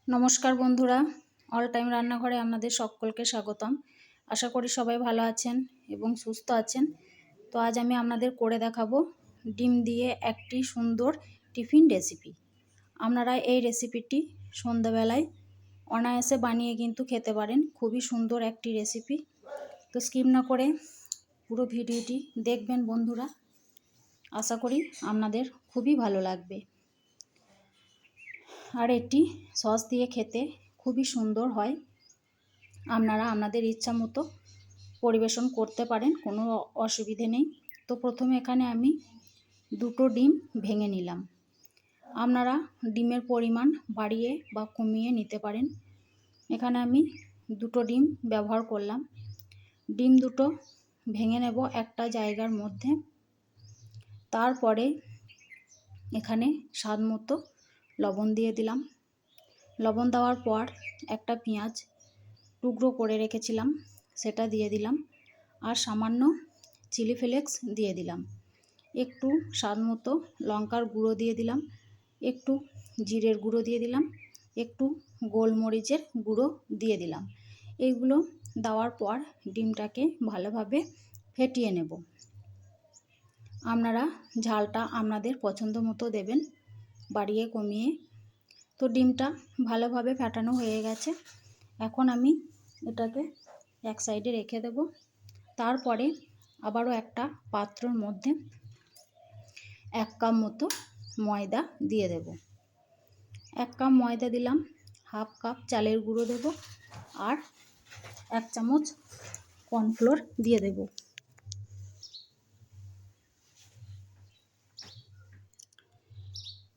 নমস্কার বন্ধুরা, all time রান্নাঘরে আপনাদের সকলকে স্বাগতম। আশা করি সবাই ভালো আছেন এবং সুস্থ আছেন। তো আজ আমি আপনাদের করে দেখাবো ডিম দিয়ে একটি সুন্দর টিফিন রেসিপি। আপনারা এই রেসিপিটি সন্ধ্যাবেলায় অনায়াসে বানিয়ে কিন্তু খেতে পারেন। খুবই সুন্দর একটি রেসিপি। তো স্কিপ না করে পুরো ভিডিওটি দেখবেন বন্ধুরা। আশা করি আপনাদের খুবই ভালো লাগবে। আর এটি সস দিয়ে খেতে খুবই সুন্দর হয়। আপনারা আপনাদের ইচ্ছা মতো পরিবেশন করতে পারেন, কোনো অসুবিধে নেই। তো প্রথমে এখানে আমি 2টো ডিম ভেঙে নিলাম। আপনারা ডিমের পরিমাণ বাড়িয়ে বা কমিয়ে নিতে পারেন। এখানে আমি 2টো ডিম ব্যবহার করলাম। ডিম দুটো ভেঙে নেব একটা জায়গার মধ্যে। তারপরে এখানে স্বাদ মতো লবণ দিয়ে দিলাম। লবণ দেওয়ার পর একটা পেঁয়াজ টুকরো করে রেখেছিলাম সেটা দিয়ে দিলাম। আর সামান্য চিলি ফ্লেক্স দিয়ে দিলাম। একটু স্বাদ মতো লঙ্কার গুঁড়ো দিয়ে দিলাম। একটু জিরের গুঁড়ো দিয়ে দিলাম। একটু গোলমরিচের গুঁড়ো দিয়ে দিলাম। এইগুলো দেওয়ার পর ডিমটাকে ভালোভাবে ফেটিয়ে নেব। আপনারা ঝালটা আপনাদের পছন্দ মতো দেবেন, বাড়িয়ে কমিয়ে। তো ডিমটা ভালোভাবে ফেটানো হয়ে গেছে। এখন আমি এটাকে এক সাইডে রেখে দেব। তারপরে আবারও একটা পাত্রের মধ্যে 1 কাপ মতো ময়দা দিয়ে দেব। 1 কাপ ময়দা দিলাম, 1/2 কাপ চালের গুঁড়ো দেব, আর 1 চামচ কর্নফ্লোর দিয়ে দেব।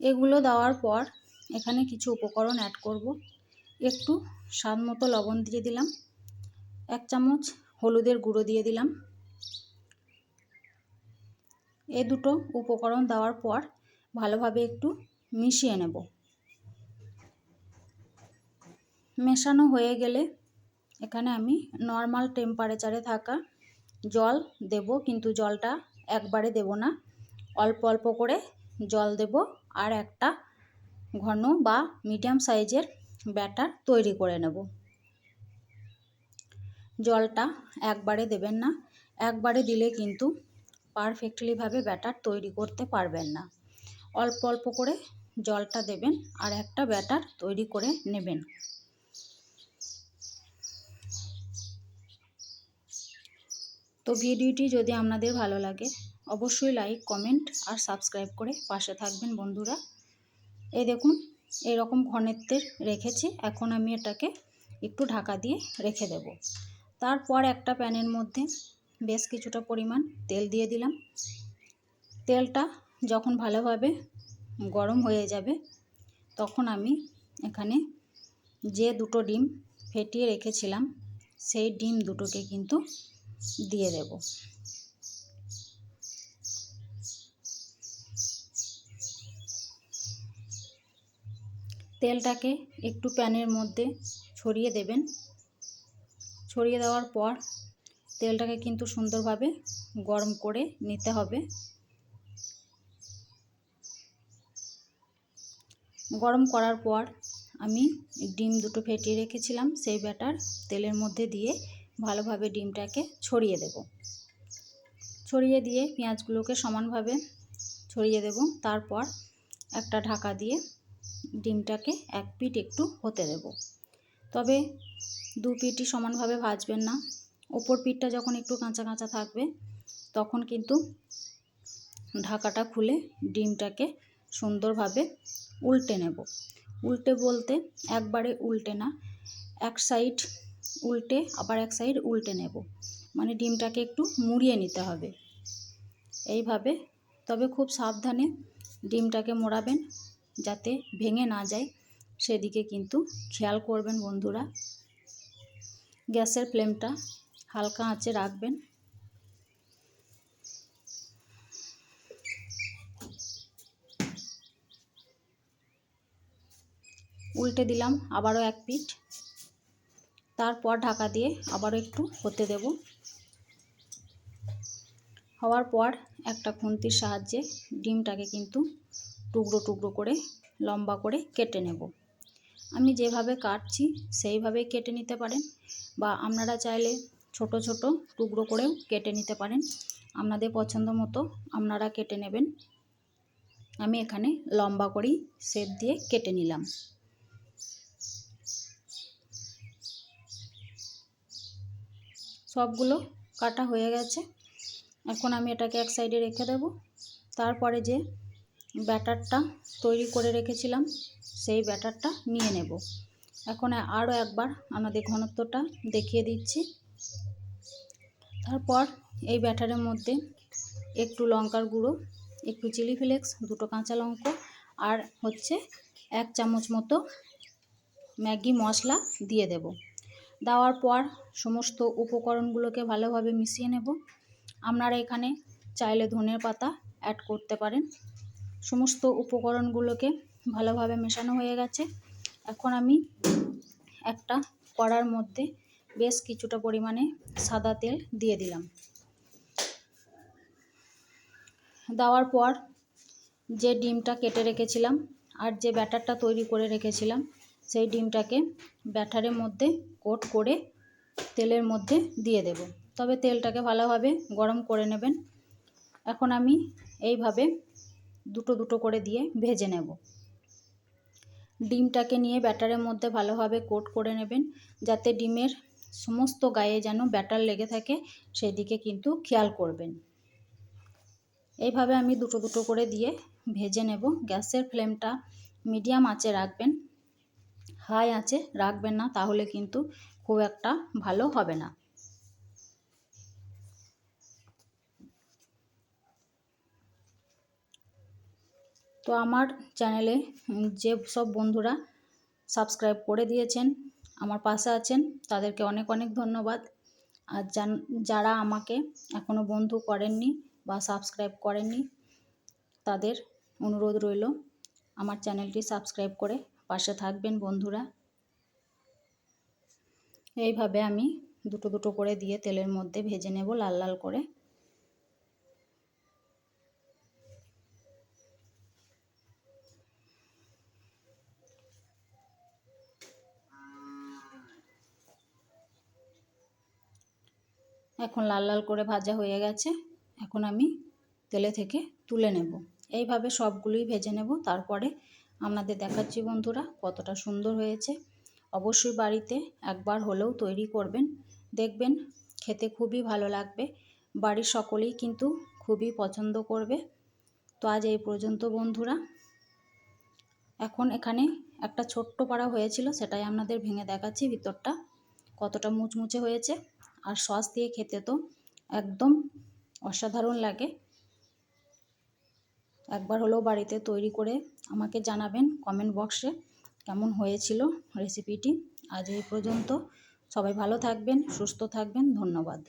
এগুলো দেওয়ার পর এখানে কিছু উপকরণ অ্যাড করব। একটু স্বাদ মতো লবণ দিয়ে দিলাম। 1 চামচ হলুদের গুঁড়ো দিয়ে দিলাম। এই দুটো উপকরণ দেওয়ার পর ভালোভাবে একটু মিশিয়ে নেব। মেশানো হয়ে গেলে এখানে আমি নর্মাল টেম্পারেচারে থাকা জল দেব, কিন্তু জলটা একবারে দেব না, অল্প অল্প করে জল দেব। আর একটা ঘন বা মিডিয়াম সাইজের ব্যাটার তৈরি করে নেব। জলটা একবারে দেবেন না, একবারে দিলে কিন্তু পারফেক্টলিভাবে ব্যাটার তৈরি করতে পারবেন না। অল্প অল্প করে জলটা দেবেন আর একটা ব্যাটার তৈরি করে নেবেন। তো ভিডিওটি যদি আপনাদের ভালো লাগে অবশ্যই লাইক, কমেন্ট আর সাবস্ক্রাইব করে পাশে থাকবেন বন্ধুরা। এই দেখুন এরকম ঘনত্বের রেখেছি। এখন আমি এটাকে একটু ঢাকা দিয়ে রেখে দেব। তারপর একটা প্যানের মধ্যে বেশ কিছুটা পরিমাণ তেল দিয়ে দিলাম। তেলটা যখন ভালোভাবে গরম হয়ে যাবে তখন আমি এখানে যে 2টো ডিম ফেটিয়ে রেখেছিলাম সেই ডিম দুটোকে কিন্তু দিয়ে দেব। তেলটাকে একটু প্যানের মধ্যে ছড়িয়ে দেবেন। ছড়িয়ে দেওয়ার পর তেলটাকে কিন্তু সুন্দরভাবে গরম করে নিতে হবে। গরম করার পর আমি ডিম দুটো ফেটিয়ে রেখেছিলাম সেই ব্যাটার তেলের মধ্যে দিয়ে ভালোভাবে ডিমটাকে ছড়িয়ে দেব। ছড়িয়ে দিয়ে পেঁয়াজগুলোকে সমানভাবে ছড়িয়ে দেব। তারপর একটা ঢাকা দিয়ে ডিমটাকে এক পিঠ একটু হতে দেব। তবে 2 পিঠই সমানভাবে ভাজবেন না। ওপর পিঠটা যখন একটু কাঁচা কাঁচা থাকবে তখন কিন্তু ঢাকাটা খুলে ডিমটাকে সুন্দরভাবে উল্টে নেব। উল্টে বলতে একবারে উল্টে না, এক সাইড উল্টে আবার এক সাইড উল্টে নেব, মানে ডিমটাকে একটু মুড়িয়ে নিতে হবে এইভাবে। তবে খুব সাবধানে ডিমটাকে মোড়াবেন যাতে ভেঙে না যায়, সেদিকে কিন্তু খেয়াল করবেন বন্ধুরা। গ্যাসের ফ্লেমটা হালকা আঁচে রাখবেন। উল্টে দিলাম আবারও এক পিঠ। তারপর ঢাকা দিয়ে আবারও একটু হতে দেব। হওয়ার পর একটা খুন্তির সাহায্যে ডিমটাকে কিন্তু টুকরো টুকরো করে লম্বা করে কেটে নেব। আমি যেভাবে কাটছি সেইভাবেই কেটে নিতে পারেন, বা আপনারা চাইলে ছোট ছোট টুকরো করেও কেটে নিতে পারেন। আপনাদের পছন্দ মতো আপনারা কেটে নেবেন। আমি এখানে লম্বা করেই শেপ দিয়ে কেটে নিলাম। সবগুলো কাটা হয়ে গেছে। এখন আমি এটাকে এক সাইডে রেখে দেব। তারপরে যে ব্যাটারটা তৈরি করে রেখেছিলাম সেই ব্যাটারটা নিয়ে নেব। এখন আরও একবার আমাদের ঘনত্বটা দেখিয়ে দিচ্ছি। তারপর এই ব্যাটারের মধ্যে একটু লঙ্কার গুঁড়ো, একটু চিলি ফ্লেক্স, দুটো কাঁচা লঙ্কা আর হচ্ছে 1 চামচ মতো ম্যাগি মশলা দিয়ে দেব। দেওয়ার পর সমস্ত উপকরণগুলোকে ভালোভাবে মিশিয়ে নেব। আপনারা এখানে চাইলে ধনের পাতা অ্যাড করতে পারেন। সমস্ত উপকরণগুলোকে ভালোভাবে মেশানো হয়ে গেছে। এখন আমি একটা কড়ার মধ্যে বেশ কিছুটা পরিমাণে সাদা তেল দিয়ে দিলাম। দেওয়ার পর যে ডিমটা কেটে রেখেছিলাম আর যে ব্যাটারটা তৈরি করে রেখেছিলাম সেই ডিমটাকে ব্যাটারের মধ্যে কোট করে তেলের মধ্যে দিয়ে দেব। তবে তেলটাকে ভালোভাবে গরম করে নেবেন। এখন আমি এইভাবে দুটো দুটো করে দিয়ে ভেজে নেব। ডিমটাকে নিয়ে ব্যাটারের মধ্যে ভালোভাবে কোট করে নেবেন, যাতে ডিমের সমস্ত গায়ে যেন ব্যাটার লেগে থাকে সেদিকে কিন্তু খেয়াল করবেন। এইভাবে আমি দুটো দুটো করে দিয়ে ভেজে নেব। গ্যাসের ফ্লেমটা মিডিয়াম আঁচে রাখবেন, হাই আঁচে রাখবেন না, তাহলে কিন্তু খুব একটা ভালো হবে না। তো আমার চ্যানেলে যে সব বন্ধুরা সাবস্ক্রাইব করে দিয়েছেন, আমার পাশে আছেন, তাদেরকে অনেক অনেক ধন্যবাদ। আর যারা আমাকে এখনও বন্ধু করেননি বা সাবস্ক্রাইব করেননি, তাদের অনুরোধ রইল আমার চ্যানেলটি সাবস্ক্রাইব করে পাশে থাকবেন বন্ধুরা। এইভাবে আমি দুটো দুটো করে দিয়ে তেলের মধ্যে ভেজে নেব লাল লাল করে। এখন লাল লাল করে ভাজা হয়ে গেছে। এখন আমি তেলে থেকে তুলে নেব। এইভাবে সবগুলোই ভেজে নেব। তারপরে আপনাদের দেখাচ্ছি বন্ধুরা কতটা সুন্দর হয়েছে। অবশ্যই বাড়িতে একবার হলেও তৈরি করবেন, দেখবেন খেতে খুবই ভালো লাগবে। বাড়ির সকলেই কিন্তু খুবই পছন্দ করবে। তো আজ এই পর্যন্ত বন্ধুরা। এখন এখানে একটা ছোট্ট পাড়া হয়েছিল, সেটাই আপনাদের ভেঙে দেখাচ্ছি ভিতরটা কতটা মুচমুচে হয়েছে। আর সস দিয়ে খেতে তো একদম অসাধারণ লাগে। একবার হলেও বাড়িতে তৈরি করে আমাকে জানাবেন কমেন্ট বক্সে কেমন হয়েছিল রেসিপিটি। আজ এই পর্যন্ত। সবাই ভালো থাকবেন, সুস্থ থাকবেন। ধন্যবাদ।